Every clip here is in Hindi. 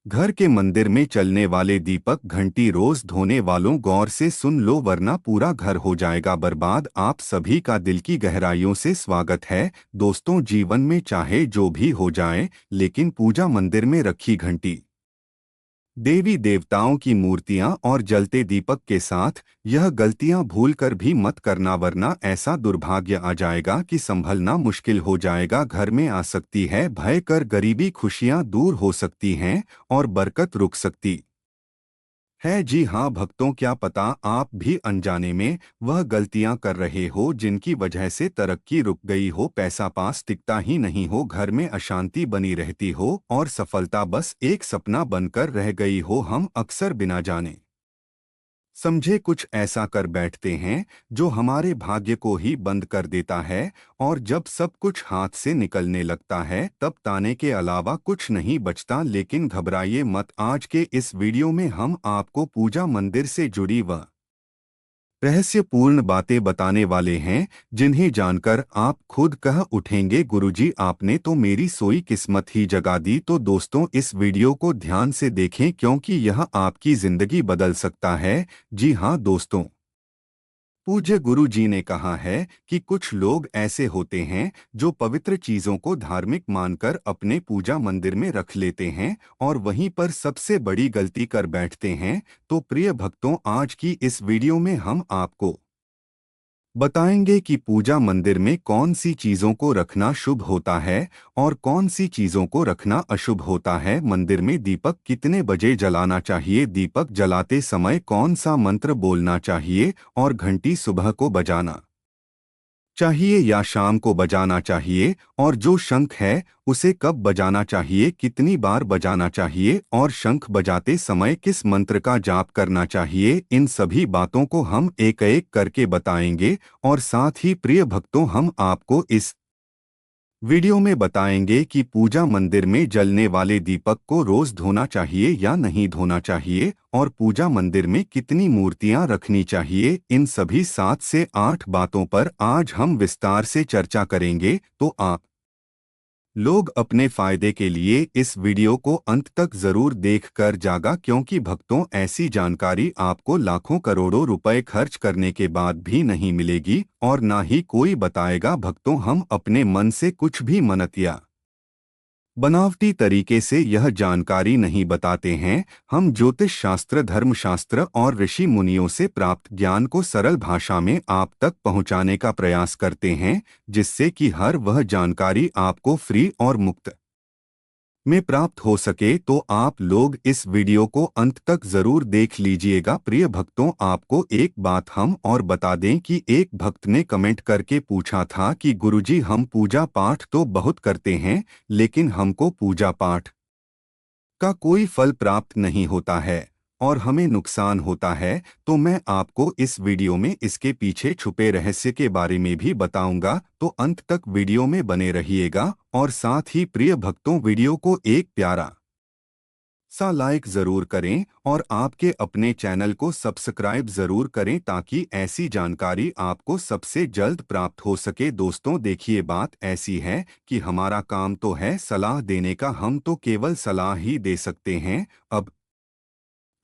घर के मंदिर में चलने वाले दीपक घंटी रोज धोने वालों गौर से सुन लो वरना पूरा घर हो जाएगा बर्बाद। आप सभी का दिल की गहराइयों से स्वागत है दोस्तों। जीवन में चाहे जो भी हो जाए लेकिन पूजा मंदिर में रखी घंटी, देवी देवताओं की मूर्तियां और जलते दीपक के साथ यह गलतियां भूलकर भी मत करना वरना ऐसा दुर्भाग्य आ जाएगा कि संभलना मुश्किल हो जाएगा। घर में आ सकती है भय कर गरीबी, खुशियां दूर हो सकती हैं और बरकत रुक सकती है। जी हाँ भक्तों, क्या पता आप भी अनजाने में वह गलतियां कर रहे हो जिनकी वजह से तरक्की रुक गई हो, पैसा पास टिकता ही नहीं हो, घर में अशांति बनी रहती हो और सफलता बस एक सपना बनकर रह गई हो। हम अक्सर बिना जाने समझे कुछ ऐसा कर बैठते हैं जो हमारे भाग्य को ही बंद कर देता है और जब सब कुछ हाथ से निकलने लगता है तब ताने के अलावा कुछ नहीं बचता। लेकिन घबराइए मत, आज के इस वीडियो में हम आपको पूजा मंदिर से जुड़ी वह रहस्यपूर्ण बातें बताने वाले हैं जिन्हें जानकर आप खुद कह उठेंगे, गुरुजी आपने तो मेरी सोई किस्मत ही जगा दी। तो दोस्तों इस वीडियो को ध्यान से देखें क्योंकि यह आपकी जिंदगी बदल सकता है। जी हाँ दोस्तों, पूज्य गुरु जी ने कहा है कि कुछ लोग ऐसे होते हैं जो पवित्र चीजों को धार्मिक मानकर अपने पूजा मंदिर में रख लेते हैं और वहीं पर सबसे बड़ी गलती कर बैठते हैं। तो प्रिय भक्तों, आज की इस वीडियो में हम आपको बताएंगे कि पूजा मंदिर में कौन सी चीजों को रखना शुभ होता है और कौन सी चीजों को रखना अशुभ होता है। मंदिर में दीपक कितने बजे जलाना चाहिए, दीपक जलाते समय कौन सा मंत्र बोलना चाहिए और घंटी सुबह को बजाना चाहिए या शाम को बजाना चाहिए और जो शंख है उसे कब बजाना चाहिए, कितनी बार बजाना चाहिए और शंख बजाते समय किस मंत्र का जाप करना चाहिए, इन सभी बातों को हम एक एक करके बताएंगे। और साथ ही प्रिय भक्तों, हम आपको इस वीडियो में बताएंगे कि पूजा मंदिर में जलने वाले दीपक को रोज धोना चाहिए या नहीं धोना चाहिए और पूजा मंदिर में कितनी मूर्तियां रखनी चाहिए। इन सभी 7 से 8 बातों पर आज हम विस्तार से चर्चा करेंगे। तो आप लोग अपने फायदे के लिए इस वीडियो को अंत तक जरूर देख कर जागा क्योंकि भक्तों ऐसी जानकारी आपको लाखों करोड़ों रुपए खर्च करने के बाद भी नहीं मिलेगी और ना ही कोई बताएगा। भक्तों, हम अपने मन से कुछ भी मनतिया बनावटी तरीके से यह जानकारी नहीं बताते हैं। हम ज्योतिष शास्त्र, धर्मशास्त्र और ऋषि मुनियों से प्राप्त ज्ञान को सरल भाषा में आप तक पहुंचाने का प्रयास करते हैं जिससे कि हर वह जानकारी आपको फ्री और मुफ्त में प्राप्त हो सके। तो आप लोग इस वीडियो को अंत तक जरूर देख लीजिएगा। प्रिय भक्तों, आपको एक बात हम और बता दें कि एक भक्त ने कमेंट करके पूछा था कि गुरुजी हम पूजा पाठ तो बहुत करते हैं लेकिन हमको पूजा पाठ का कोई फल प्राप्त नहीं होता है और हमें नुकसान होता है। तो मैं आपको इस वीडियो में इसके पीछे छुपे रहस्य के बारे में भी बताऊंगा, तो अंत तक वीडियो में बने रहिएगा। और साथ ही प्रिय भक्तों, वीडियो को एक प्यारा सा लाइक जरूर करें और आपके अपने चैनल को सब्सक्राइब जरूर करें ताकि ऐसी जानकारी आपको सबसे जल्द प्राप्त हो सके। दोस्तों देखिए, बात ऐसी है कि हमारा काम तो है सलाह देने का, हम तो केवल सलाह ही दे सकते हैं। अब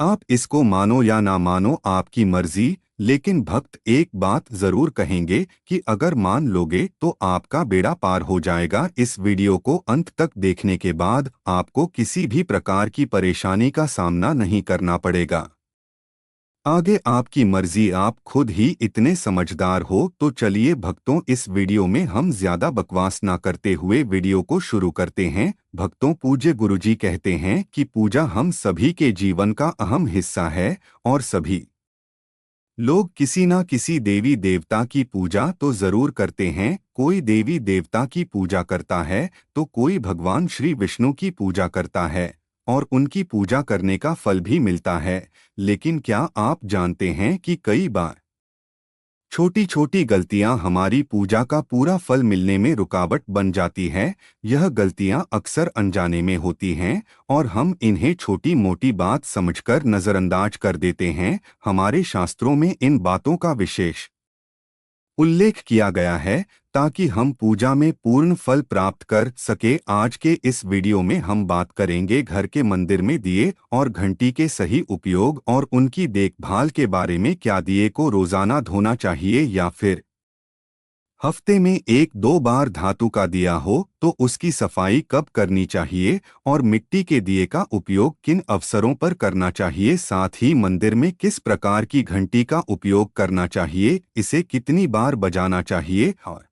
आप इसको मानो या ना मानो आपकी मर्जी, लेकिन भक्त एक बात जरूर कहेंगे कि अगर मान लोगे तो आपका बेड़ा पार हो जाएगा। इस वीडियो को अंत तक देखने के बाद आपको किसी भी प्रकार की परेशानी का सामना नहीं करना पड़ेगा। आगे आपकी मर्जी, आप खुद ही इतने समझदार हो। तो चलिए भक्तों, इस वीडियो में हम ज्यादा बकवास ना करते हुए वीडियो को शुरू करते हैं। भक्तों, पूज्य गुरुजी कहते हैं कि पूजा हम सभी के जीवन का अहम हिस्सा है और सभी लोग किसी ना किसी देवी देवता की पूजा तो जरूर करते हैं। कोई देवी देवता की पूजा करता है तो कोई भगवान श्री विष्णु की पूजा करता है और उनकी पूजा करने का फल भी मिलता है। लेकिन क्या आप जानते हैं कि कई बार छोटी छोटी गलतियां हमारी पूजा का पूरा फल मिलने में रुकावट बन जाती है। यह गलतियां अक्सर अनजाने में होती हैं और हम इन्हें छोटी मोटी बात समझकर नजरअंदाज कर देते हैं। हमारे शास्त्रों में इन बातों का विशेष उल्लेख किया गया है ताकि हम पूजा में पूर्ण फल प्राप्त कर सके। आज के इस वीडियो में हम बात करेंगे घर के मंदिर में दिए और घंटी के सही उपयोग और उनकी देखभाल के बारे में। क्या दिए को रोजाना धोना चाहिए या फिर हफ्ते में एक दो बार धातु का दिया हो तो उसकी सफाई कब करनी चाहिए और मिट्टी के दिए का उपयोग किन अवसरों पर करना चाहिए। साथ ही मंदिर में किस प्रकार की घंटी का उपयोग करना चाहिए, इसे कितनी बार बजाना चाहिए और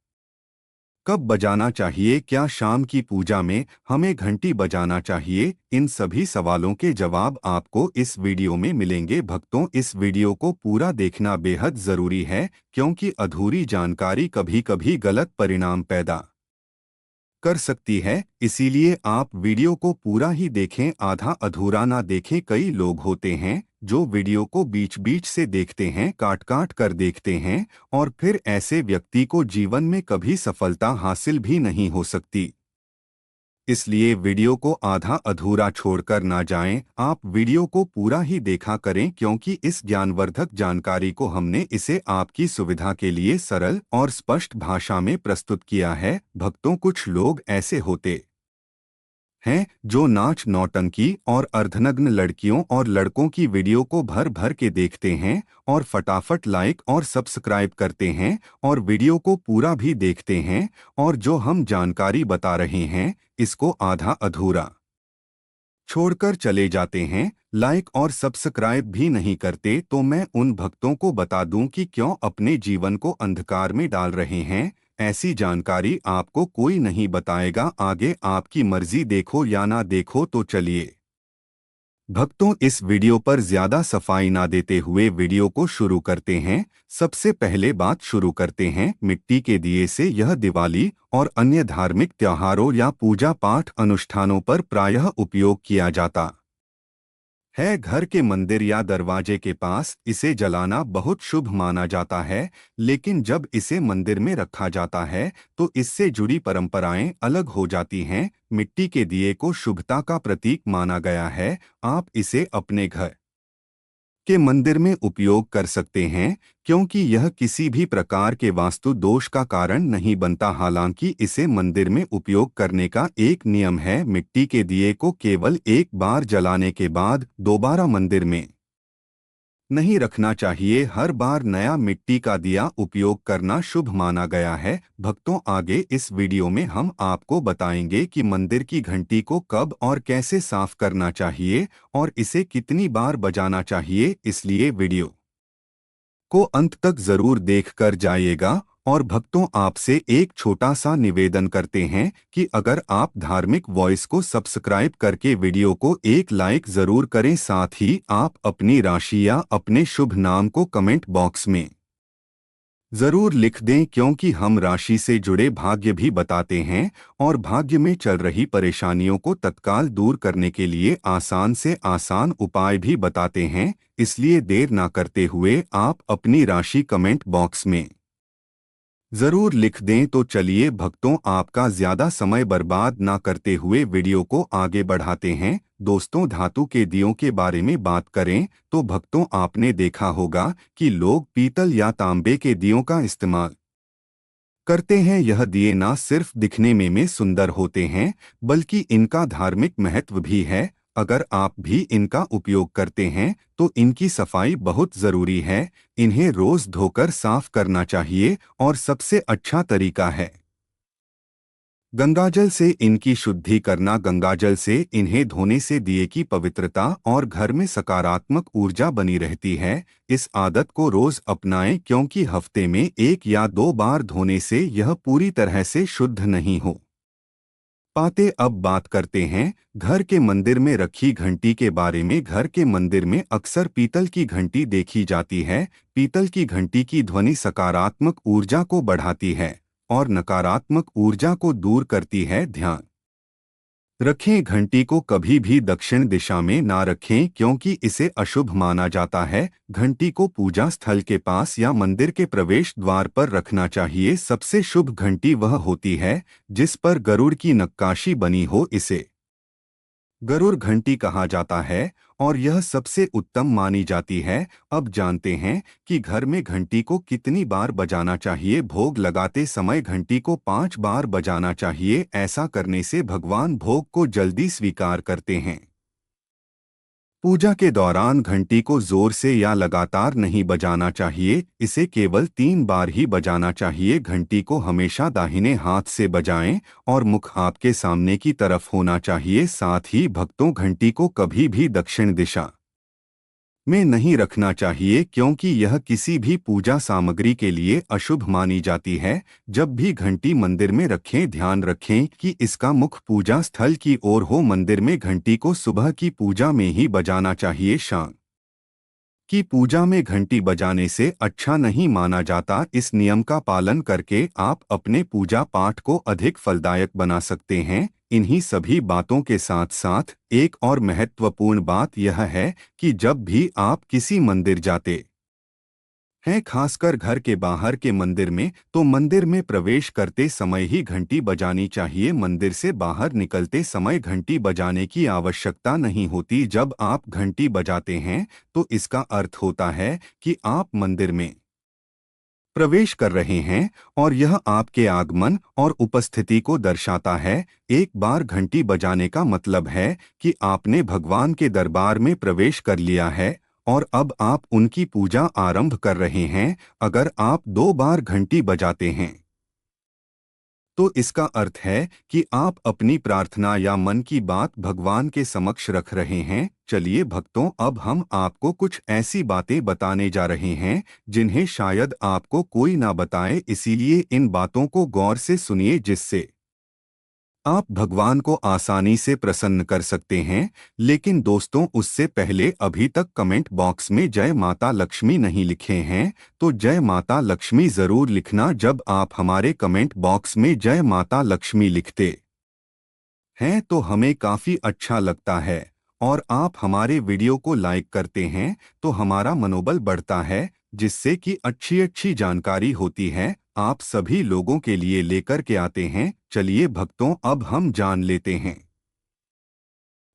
कब बजाना चाहिए। क्या शाम की पूजा में हमें घंटी बजाना चाहिए। इन सभी सवालों के जवाब आपको इस वीडियो में मिलेंगे। भक्तों, इस वीडियो को पूरा देखना बेहद जरूरी है क्योंकि अधूरी जानकारी कभी कभी गलत परिणाम पैदा कर सकती है। इसीलिए आप वीडियो को पूरा ही देखें, आधा अधूरा ना देखें। कई लोग होते हैं जो वीडियो को बीच बीच से देखते हैं, काट काट कर देखते हैं और फिर ऐसे व्यक्ति को जीवन में कभी सफलता हासिल भी नहीं हो सकती। इसलिए वीडियो को आधा अधूरा छोड़कर ना जाएं, आप वीडियो को पूरा ही देखा करें क्योंकि इस ज्ञानवर्धक जानकारी को हमने इसे आपकी सुविधा के लिए सरल और स्पष्ट भाषा में प्रस्तुत किया है। भक्तों, कुछ लोग ऐसे होते हैं जो नाच नौटंकी और अर्धनग्न लड़कियों और लड़कों की वीडियो को भर भर के देखते हैं और फटाफट लाइक और सब्सक्राइब करते हैं और वीडियो को पूरा भी देखते हैं और जो हम जानकारी बता रहे हैं इसको आधा अधूरा छोड़कर चले जाते हैं, लाइक और सब्सक्राइब भी नहीं करते। तो मैं उन भक्तों को बता दूं कि क्यों अपने जीवन को अंधकार में डाल रहे हैं। ऐसी जानकारी आपको कोई नहीं बताएगा। आगे आपकी मर्जी, देखो या ना देखो। तो चलिए भक्तों, इस वीडियो पर ज्यादा सफाई ना देते हुए वीडियो को शुरू करते हैं। सबसे पहले बात शुरू करते हैं मिट्टी के दिए से। यह दिवाली और अन्य धार्मिक त्योहारों या पूजा पाठ अनुष्ठानों पर प्रायः उपयोग किया जाता है। घर के मंदिर या दरवाजे के पास इसे जलाना बहुत शुभ माना जाता है, लेकिन जब इसे मंदिर में रखा जाता है तो इससे जुड़ी परंपराएं अलग हो जाती हैं। मिट्टी के दिए को शुभता का प्रतीक माना गया है। आप इसे अपने घर के मंदिर में उपयोग कर सकते हैं क्योंकि यह किसी भी प्रकार के वास्तु दोष का कारण नहीं बनता। हालांकि इसे मंदिर में उपयोग करने का एक नियम है। मिट्टी के दिए को केवल एक बार जलाने के बाद दोबारा मंदिर में नहीं रखना चाहिए। हर बार नया मिट्टी का दिया उपयोग करना शुभ माना गया है। भक्तों, आगे इस वीडियो में हम आपको बताएंगे कि मंदिर की घंटी को कब और कैसे साफ करना चाहिए और इसे कितनी बार बजाना चाहिए। इसलिए वीडियो को अंत तक जरूर देख कर जाइएगा। और भक्तों, आपसे एक छोटा सा निवेदन करते हैं कि अगर आप धार्मिक वॉइस को सब्सक्राइब करके वीडियो को एक लाइक जरूर करें। साथ ही आप अपनी राशि या अपने शुभ नाम को कमेंट बॉक्स में जरूर लिख दें क्योंकि हम राशि से जुड़े भाग्य भी बताते हैं और भाग्य में चल रही परेशानियों को तत्काल दूर करने के लिए आसान से आसान उपाय भी बताते हैं। इसलिए देर ना करते हुए आप अपनी राशि कमेंट बॉक्स में जरूर लिख दें। तो चलिए भक्तों, आपका ज्यादा समय बर्बाद ना करते हुए वीडियो को आगे बढ़ाते हैं। दोस्तों, धातु के दियों के बारे में बात करें तो भक्तों, आपने देखा होगा कि लोग पीतल या तांबे के दियों का इस्तेमाल करते हैं। यह दिए ना सिर्फ दिखने में सुंदर होते हैं बल्कि इनका धार्मिक महत्व भी है। अगर आप भी इनका उपयोग करते हैं तो इनकी सफाई बहुत जरूरी है। इन्हें रोज धोकर साफ करना चाहिए और सबसे अच्छा तरीका है गंगाजल से इनकी शुद्धि करना। गंगाजल से इन्हें धोने से दिए की पवित्रता और घर में सकारात्मक ऊर्जा बनी रहती है। इस आदत को रोज अपनाएं क्योंकि हफ्ते में एक या दो बार धोने से यह पूरी तरह से शुद्ध नहीं हो पाते। अब बात करते हैं घर के मंदिर में रखी घंटी के बारे में। घर के मंदिर में अक्सर पीतल की घंटी देखी जाती है। पीतल की घंटी की ध्वनि सकारात्मक ऊर्जा को बढ़ाती है और नकारात्मक ऊर्जा को दूर करती है। ध्यान रखें, घंटी को कभी भी दक्षिण दिशा में ना रखें क्योंकि इसे अशुभ माना जाता है। घंटी को पूजा स्थल के पास या मंदिर के प्रवेश द्वार पर रखना चाहिए। सबसे शुभ घंटी वह होती है जिस पर गरुड़ की नक्काशी बनी हो। इसे गरुड़ घंटी कहा जाता है और यह सबसे उत्तम मानी जाती है। अब जानते हैं कि घर में घंटी को कितनी बार बजाना चाहिए। भोग लगाते समय घंटी को 5 बार बजाना चाहिए। ऐसा करने से भगवान भोग को जल्दी स्वीकार करते हैं। पूजा के दौरान घंटी को जोर से या लगातार नहीं बजाना चाहिए, इसे केवल 3 बार ही बजाना चाहिए। घंटी को हमेशा दाहिने हाथ से बजाएं और मुख आपके सामने की तरफ होना चाहिए। साथ ही भक्तों घंटी को कभी भी दक्षिण दिशा में नहीं रखना चाहिए, क्योंकि यह किसी भी पूजा सामग्री के लिए अशुभ मानी जाती है। जब भी घंटी मंदिर में रखें, ध्यान रखें कि इसका मुख पूजा स्थल की ओर हो। मंदिर में घंटी को सुबह की पूजा में ही बजाना चाहिए। शाम की पूजा में घंटी बजाने से अच्छा नहीं माना जाता। इस नियम का पालन करके आप अपने पूजा पाठ को अधिक फलदायक बना सकते हैं। इन्हीं सभी बातों के साथ साथ एक और महत्वपूर्ण बात यह है कि जब भी आप किसी मंदिर जाते हैं, खासकर घर के बाहर के मंदिर में, तो मंदिर में प्रवेश करते समय ही घंटी बजानी चाहिए। मंदिर से बाहर निकलते समय घंटी बजाने की आवश्यकता नहीं होती। जब आप घंटी बजाते हैं तो इसका अर्थ होता है कि आप मंदिर में प्रवेश कर रहे हैं और यह आपके आगमन और उपस्थिति को दर्शाता है। एक बार घंटी बजाने का मतलब है कि आपने भगवान के दरबार में प्रवेश कर लिया है और अब आप उनकी पूजा आरंभ कर रहे हैं। अगर आप 2 बार घंटी बजाते हैं तो इसका अर्थ है कि आप अपनी प्रार्थना या मन की बात भगवान के समक्ष रख रहे हैं। चलिए भक्तों, अब हम आपको कुछ ऐसी बातें बताने जा रहे हैं जिन्हें शायद आपको कोई ना बताए, इसीलिए इन बातों को गौर से सुनिए जिससे आप भगवान को आसानी से प्रसन्न कर सकते हैं। लेकिन दोस्तों, उससे पहले अभी तक कमेंट बॉक्स में जय माता लक्ष्मी नहीं लिखे हैं तो जय माता लक्ष्मी जरूर लिखना। जब आप हमारे कमेंट बॉक्स में जय माता लक्ष्मी लिखते हैं तो हमें काफ़ी अच्छा लगता है और आप हमारे वीडियो को लाइक करते हैं तो हमारा मनोबल बढ़ता है, जिससे कि अच्छी अच्छी जानकारी होती है आप सभी लोगों के लिए लेकर के आते हैं। चलिए भक्तों, अब हम जान लेते हैं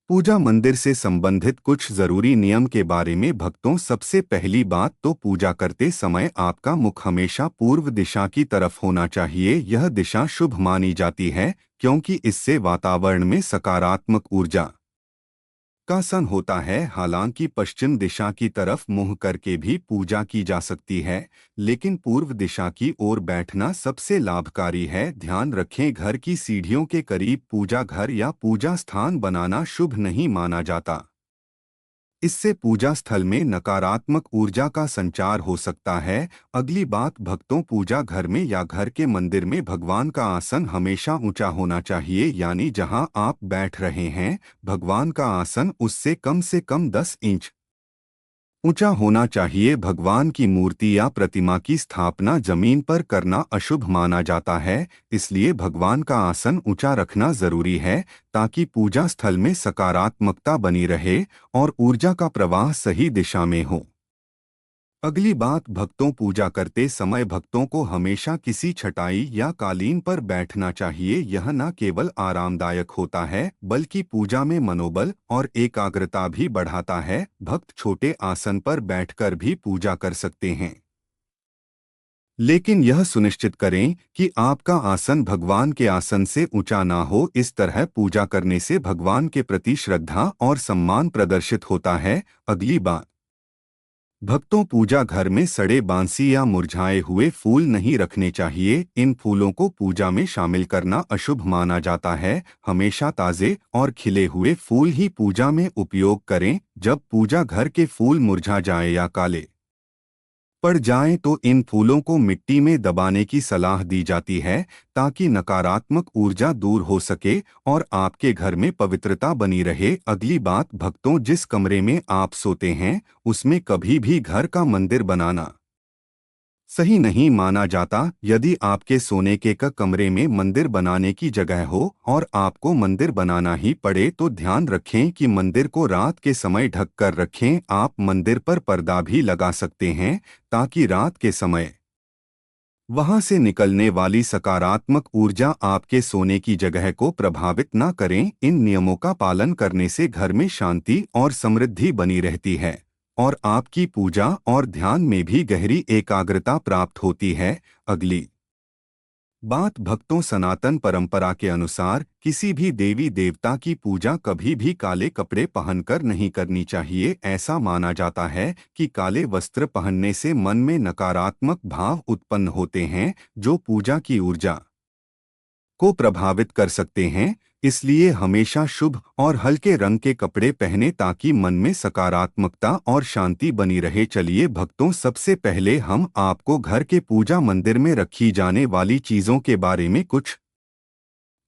पूजा मंदिर से संबंधित कुछ जरूरी नियम के बारे में। भक्तों, सबसे पहली बात तो पूजा करते समय आपका मुख हमेशा पूर्व दिशा की तरफ होना चाहिए। यह दिशा शुभ मानी जाती है क्योंकि इससे वातावरण में सकारात्मक ऊर्जा का सन होता है। हालांकि पश्चिम दिशा की तरफ मुंह करके भी पूजा की जा सकती है, लेकिन पूर्व दिशा की ओर बैठना सबसे लाभकारी है। ध्यान रखें, घर की सीढ़ियों के करीब पूजा घर या पूजा स्थान बनाना शुभ नहीं माना जाता। इससे पूजा स्थल में नकारात्मक ऊर्जा का संचार हो सकता है। अगली बात भक्तों, पूजा घर में या घर के मंदिर में भगवान का आसन हमेशा ऊंचा होना चाहिए, यानी जहां आप बैठ रहे हैं भगवान का आसन उससे कम 10 इंच ऊंचा होना चाहिए। भगवान की मूर्ति या प्रतिमा की स्थापना जमीन पर करना अशुभ माना जाता है, इसलिए भगवान का आसन ऊंचा रखना जरूरी है ताकि पूजा स्थल में सकारात्मकता बनी रहे और ऊर्जा का प्रवाह सही दिशा में हो। अगली बात भक्तों, पूजा करते समय भक्तों को हमेशा किसी चटाई या कालीन पर बैठना चाहिए। यह न केवल आरामदायक होता है बल्कि पूजा में मनोबल और एकाग्रता भी बढ़ाता है। भक्त छोटे आसन पर बैठकर भी पूजा कर सकते हैं, लेकिन यह सुनिश्चित करें कि आपका आसन भगवान के आसन से ऊंचा ना हो। इस तरह पूजा करने से भगवान के प्रति श्रद्धा और सम्मान प्रदर्शित होता है। अगली बात भक्तों, पूजा घर में सड़े बांसी या मुरझाए हुए फूल नहीं रखने चाहिए। इन फूलों को पूजा में शामिल करना अशुभ माना जाता है। हमेशा ताजे और खिले हुए फूल ही पूजा में उपयोग करें। जब पूजा घर के फूल मुरझा जाए या काले पड़ जाएं तो इन फूलों को मिट्टी में दबाने की सलाह दी जाती है ताकि नकारात्मक ऊर्जा दूर हो सके और आपके घर में पवित्रता बनी रहे। अगली बात भक्तों, जिस कमरे में आप सोते हैं उसमें कभी भी घर का मंदिर बनाना सही नहीं माना जाता। यदि आपके सोने के कमरे में मंदिर बनाने की जगह हो और आपको मंदिर बनाना ही पड़े तो ध्यान रखें कि मंदिर को रात के समय ढक कर रखें। आप मंदिर पर पर्दा भी लगा सकते हैं ताकि रात के समय वहां से निकलने वाली सकारात्मक ऊर्जा आपके सोने की जगह को प्रभावित न करें। इन नियमों का पालन करने से घर में शांति और समृद्धि बनी रहती है और आपकी पूजा और ध्यान में भी गहरी एकाग्रता प्राप्त होती है। अगली बात भक्तों, सनातन परंपरा के अनुसार किसी भी देवी देवता की पूजा कभी भी काले कपड़े पहनकर नहीं करनी चाहिए। ऐसा माना जाता है कि काले वस्त्र पहनने से मन में नकारात्मक भाव उत्पन्न होते हैं जो पूजा की ऊर्जा को प्रभावित कर सकते हैं। इसलिए हमेशा शुभ और हल्के रंग के कपड़े पहने ताकि मन में सकारात्मकता और शांति बनी रहे। चलिए भक्तों, सबसे पहले हम आपको घर के पूजा मंदिर में रखी जाने वाली चीजों के बारे में कुछ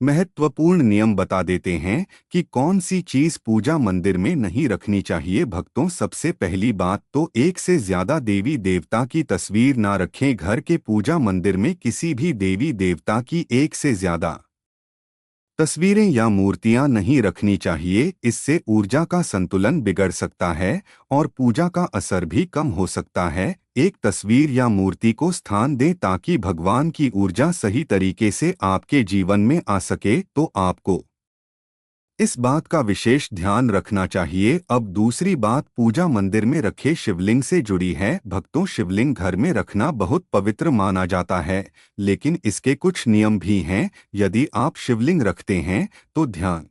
महत्वपूर्ण नियम बता देते हैं कि कौन सी चीज पूजा मंदिर में नहीं रखनी चाहिए। भक्तों, सबसे पहली बात तो एक से ज्यादा देवी देवता की तस्वीर ना रखें। घर के पूजा मंदिर में किसी भी देवी देवता की एक से ज्यादा तस्वीरें या मूर्तियां नहीं रखनी चाहिए। इससे ऊर्जा का संतुलन बिगड़ सकता है और पूजा का असर भी कम हो सकता है। एक तस्वीर या मूर्ति को स्थान दें ताकि भगवान की ऊर्जा सही तरीके से आपके जीवन में आ सके। तो आपको इस बात का विशेष ध्यान रखना चाहिए। अब दूसरी बात पूजा मंदिर में रखे शिवलिंग से जुड़ी है। भक्तों, शिवलिंग घर में रखना बहुत पवित्र माना जाता है, लेकिन इसके कुछ नियम भी हैं। यदि आप शिवलिंग रखते हैं तो ध्यान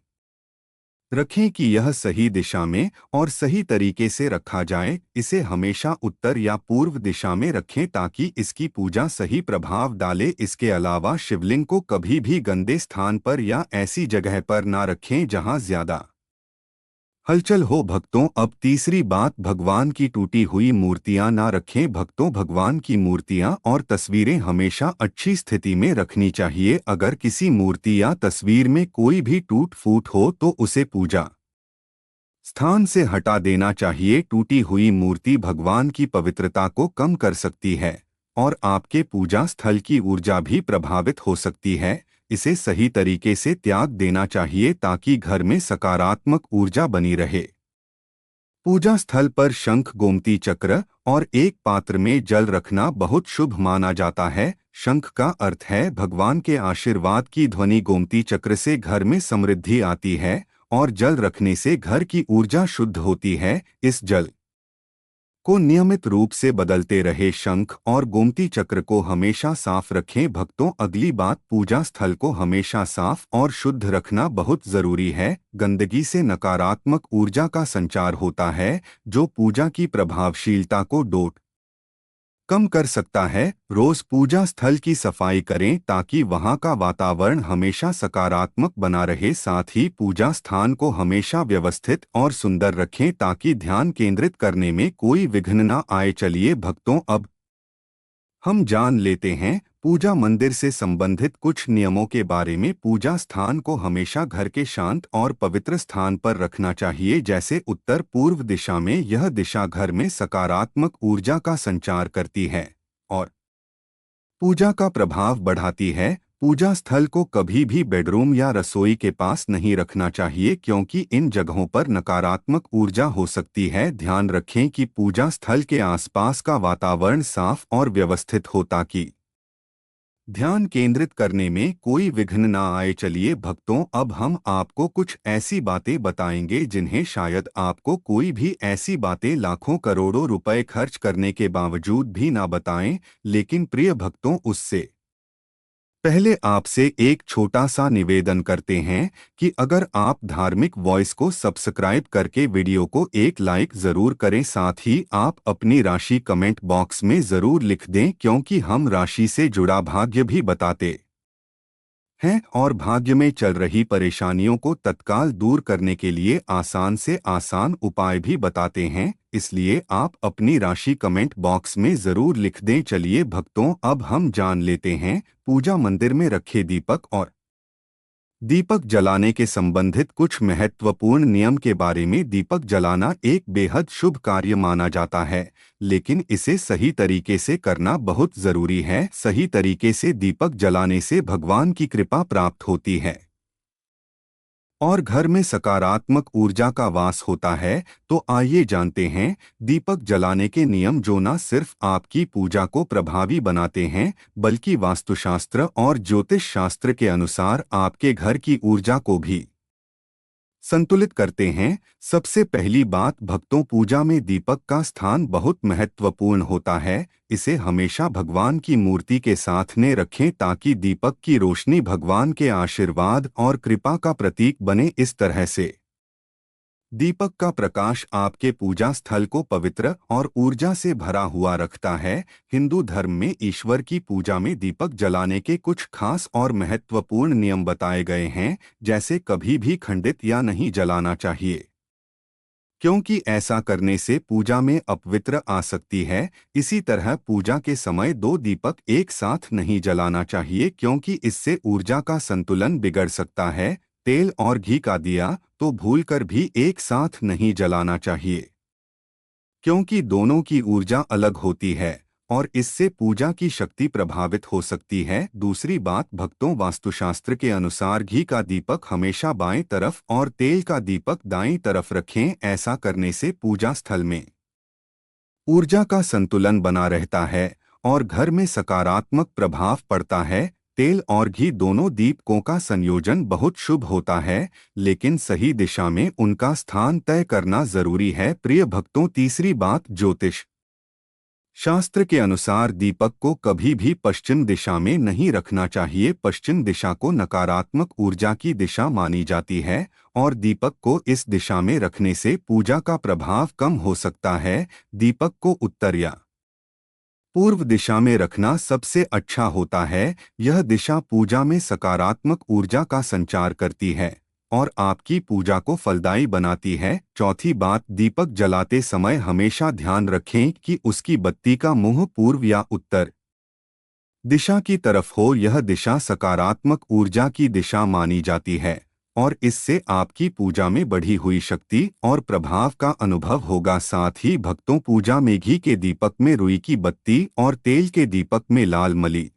रखें कि यह सही दिशा में और सही तरीके से रखा जाए। इसे हमेशा उत्तर या पूर्व दिशा में रखें ताकि इसकी पूजा सही प्रभाव डाले। इसके अलावा शिवलिंग को कभी भी गंदे स्थान पर या ऐसी जगह पर ना रखें जहां ज्यादा हलचल हो। भक्तों, अब तीसरी बात, भगवान की टूटी हुई मूर्तियां ना रखें। भक्तों, भगवान की मूर्तियां और तस्वीरें हमेशा अच्छी स्थिति में रखनी चाहिए। अगर किसी मूर्ति या तस्वीर में कोई भी टूट फूट हो तो उसे पूजा स्थान से हटा देना चाहिए। टूटी हुई मूर्ति भगवान की पवित्रता को कम कर सकती है और आपके पूजा स्थल की ऊर्जा भी प्रभावित हो सकती है। इसे सही तरीके से त्याग देना चाहिए ताकि घर में सकारात्मक ऊर्जा बनी रहे। पूजा स्थल पर शंख, गोमती चक्र और एक पात्र में जल रखना बहुत शुभ माना जाता है। शंख का अर्थ है भगवान के आशीर्वाद की ध्वनि। गोमती चक्र से घर में समृद्धि आती है और जल रखने से घर की ऊर्जा शुद्ध होती है। इस जल को नियमित रूप से बदलते रहे। शंख और गोमती चक्र को हमेशा साफ रखें। भक्तों, अगली बात, पूजा स्थल को हमेशा साफ और शुद्ध रखना बहुत जरूरी है। गंदगी से नकारात्मक ऊर्जा का संचार होता है जो पूजा की प्रभावशीलता को डोट कम कर सकता है। रोज पूजा स्थल की सफाई करें ताकि वहां का वातावरण हमेशा सकारात्मक बना रहे। साथ ही पूजा स्थान को हमेशा व्यवस्थित और सुंदर रखें ताकि ध्यान केंद्रित करने में कोई विघ्न न आए। चलिए भक्तों, अब हम जान लेते हैं पूजा मंदिर से संबंधित कुछ नियमों के बारे में। पूजा स्थान को हमेशा घर के शांत और पवित्र स्थान पर रखना चाहिए, जैसे उत्तर पूर्व दिशा में। यह दिशा घर में सकारात्मक ऊर्जा का संचार करती है और पूजा का प्रभाव बढ़ाती है। पूजा स्थल को कभी भी बेडरूम या रसोई के पास नहीं रखना चाहिए क्योंकि इन जगहों पर नकारात्मक ऊर्जा हो सकती है। ध्यान रखें कि पूजा स्थल के आसपास का वातावरण साफ और व्यवस्थित हो ताकि ध्यान केंद्रित करने में कोई विघ्न ना आए। चलिए भक्तों, अब हम आपको कुछ ऐसी बातें बताएंगे जिन्हें शायद आपको कोई भी ऐसी बातें लाखों करोड़ों रुपए खर्च करने के बावजूद भी ना बताएं। लेकिन प्रिय भक्तों, उससे पहले आपसे एक छोटा सा निवेदन करते हैं कि अगर आप धार्मिक वॉइस को सब्सक्राइब करके वीडियो को एक लाइक जरूर करें। साथ ही आप अपनी राशि कमेंट बॉक्स में जरूर लिख दें क्योंकि हम राशि से जुड़ा भाग्य भी बताते हैं और भाग्य में चल रही परेशानियों को तत्काल दूर करने के लिए आसान से आसान उपाय भी बताते हैं। इसलिए आप अपनी राशि कमेंट बॉक्स में जरूर लिख दें। चलिए भक्तों, अब हम जान लेते हैं पूजा मंदिर में रखे दीपक और दीपक जलाने के संबंधित कुछ महत्वपूर्ण नियम के बारे में। दीपक जलाना एक बेहद शुभ कार्य माना जाता है, लेकिन इसे सही तरीके से करना बहुत जरूरी है। सही तरीके से दीपक जलाने से भगवान की कृपा प्राप्त होती है और घर में सकारात्मक ऊर्जा का वास होता है। तो आइए जानते हैं दीपक जलाने के नियम जो न सिर्फ आपकी पूजा को प्रभावी बनाते हैं बल्कि वास्तुशास्त्र और ज्योतिष शास्त्र के अनुसार आपके घर की ऊर्जा को भी संतुलित करते हैं। सबसे पहली बात, भक्तों, पूजा में दीपक का स्थान बहुत महत्वपूर्ण होता है। इसे हमेशा भगवान की मूर्ति के साथ ने रखें ताकि दीपक की रोशनी भगवान के आशीर्वाद और कृपा का प्रतीक बने। इस तरह से दीपक का प्रकाश आपके पूजा स्थल को पवित्र और ऊर्जा से भरा हुआ रखता है। हिंदू धर्म में ईश्वर की पूजा में दीपक जलाने के कुछ खास और महत्वपूर्ण नियम बताए गए हैं, जैसे कभी भी खंडित या नहीं जलाना चाहिए, क्योंकि ऐसा करने से पूजा में अपवित्र आ सकती है। इसी तरह पूजा के समय दो दीपक एक साथ नहीं जलाना चाहिए, क्योंकि इससे ऊर्जा का संतुलन बिगड़ सकता है। तेल और घी का दिया तो भूलकर भी एक साथ नहीं जलाना चाहिए, क्योंकि दोनों की ऊर्जा अलग होती है और इससे पूजा की शक्ति प्रभावित हो सकती है। दूसरी बात, भक्तों, वास्तुशास्त्र के अनुसार घी का दीपक हमेशा बाएं तरफ और तेल का दीपक दाईं तरफ रखें। ऐसा करने से पूजा स्थल में ऊर्जा का संतुलन बना रहता है और घर में सकारात्मक प्रभाव पड़ता है। तेल और घी दोनों दीपकों का संयोजन बहुत शुभ होता है, लेकिन सही दिशा में उनका स्थान तय करना जरूरी है। प्रिय भक्तों, तीसरी बात, ज्योतिष शास्त्र के अनुसार दीपक को कभी भी पश्चिम दिशा में नहीं रखना चाहिए। पश्चिम दिशा को नकारात्मक ऊर्जा की दिशा मानी जाती है और दीपक को इस दिशा में रखने से पूजा का प्रभाव कम हो सकता है। दीपक को उत्तर या पूर्व दिशा में रखना सबसे अच्छा होता है। यह दिशा पूजा में सकारात्मक ऊर्जा का संचार करती है और आपकी पूजा को फलदायी बनाती है। चौथी बात, दीपक जलाते समय हमेशा ध्यान रखें कि उसकी बत्ती का मुंह पूर्व या उत्तर दिशा की तरफ हो। यह दिशा सकारात्मक ऊर्जा की दिशा मानी जाती है और इससे आपकी पूजा में बढ़ी हुई शक्ति और प्रभाव का अनुभव होगा। साथ ही भक्तों, पूजा में घी के दीपक में रुई की बत्ती और तेल के दीपक में लाल मली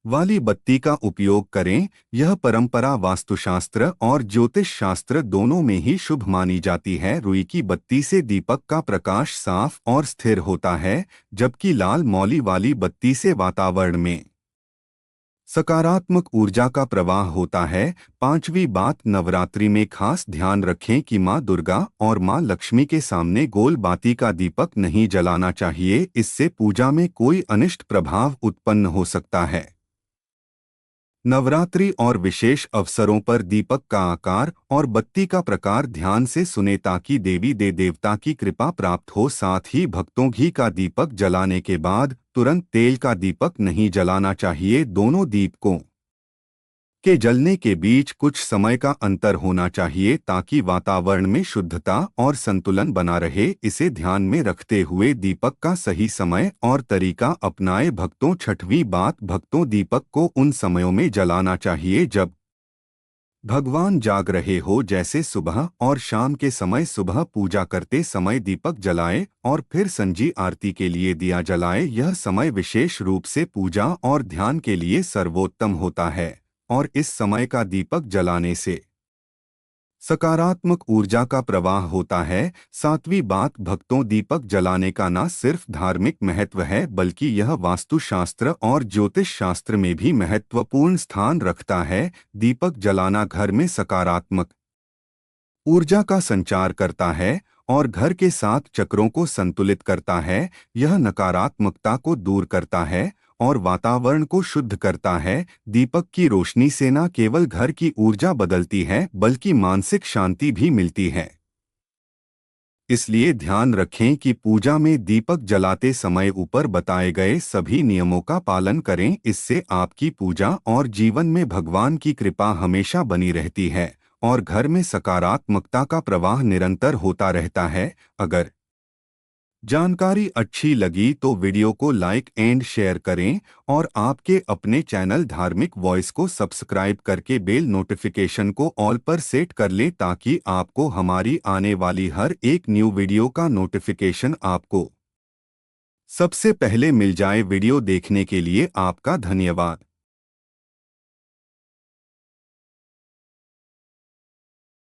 वाली बत्ती का उपयोग करें। यह परंपरा वास्तुशास्त्र और ज्योतिष शास्त्र दोनों में ही शुभ मानी जाती है। रुई की बत्ती से दीपक का प्रकाश साफ और स्थिर होता है, जबकि लाल मौली वाली बत्ती से वातावरण में सकारात्मक ऊर्जा का प्रवाह होता है। पांचवी बात, नवरात्रि में खास ध्यान रखें कि मां दुर्गा और मां लक्ष्मी के सामने गोल बाती का दीपक नहीं जलाना चाहिए। इससे पूजा में कोई अनिष्ट प्रभाव उत्पन्न हो सकता है। नवरात्रि और विशेष अवसरों पर दीपक का आकार और बत्ती का प्रकार ध्यान से सुने ताकि देवी देवता की कृपा प्राप्त हो। साथ ही भक्तों, घी का दीपक जलाने के बाद तुरंत तेल का दीपक नहीं जलाना चाहिए। दोनों दीपकों के जलने के बीच कुछ समय का अंतर होना चाहिए ताकि वातावरण में शुद्धता और संतुलन बना रहे। इसे ध्यान में रखते हुए दीपक का सही समय और तरीका अपनाएं। भक्तों, छठवीं बात, भक्तों, दीपक को उन समयों में जलाना चाहिए जब भगवान जाग रहे हो, जैसे सुबह और शाम के समय। सुबह पूजा करते समय दीपक जलाएं और फिर संजी आरती के लिए दिया जलाएं। यह समय विशेष रूप से पूजा और ध्यान के लिए सर्वोत्तम होता है और इस समय का दीपक जलाने से सकारात्मक ऊर्जा का प्रवाह होता है। सातवीं बात, भक्तों, दीपक जलाने का न सिर्फ धार्मिक महत्व है बल्कि यह वास्तुशास्त्र और ज्योतिष शास्त्र में भी महत्वपूर्ण स्थान रखता है। दीपक जलाना घर में सकारात्मक ऊर्जा का संचार करता है और घर के 7 चक्रों को संतुलित करता है। यह नकारात्मकता को दूर करता है और वातावरण को शुद्ध करता है। दीपक की रोशनी से न केवल घर की ऊर्जा बदलती है बल्कि मानसिक शांति भी मिलती है। इसलिए ध्यान रखें कि पूजा में दीपक जलाते समय ऊपर बताए गए सभी नियमों का पालन करें। इससे आपकी पूजा और जीवन में भगवान की कृपा हमेशा बनी रहती है और घर में सकारात्मकता का प्रवाह निरंतर होता रहता है। अगर जानकारी अच्छी लगी तो वीडियो को लाइक एंड शेयर करें और आपके अपने चैनल धार्मिक वॉइस को सब्सक्राइब करके बेल नोटिफिकेशन को ऑल पर सेट कर लें ताकि आपको हमारी आने वाली हर एक न्यू वीडियो का नोटिफिकेशन आपको सबसे पहले मिल जाए। वीडियो देखने के लिए आपका धन्यवाद।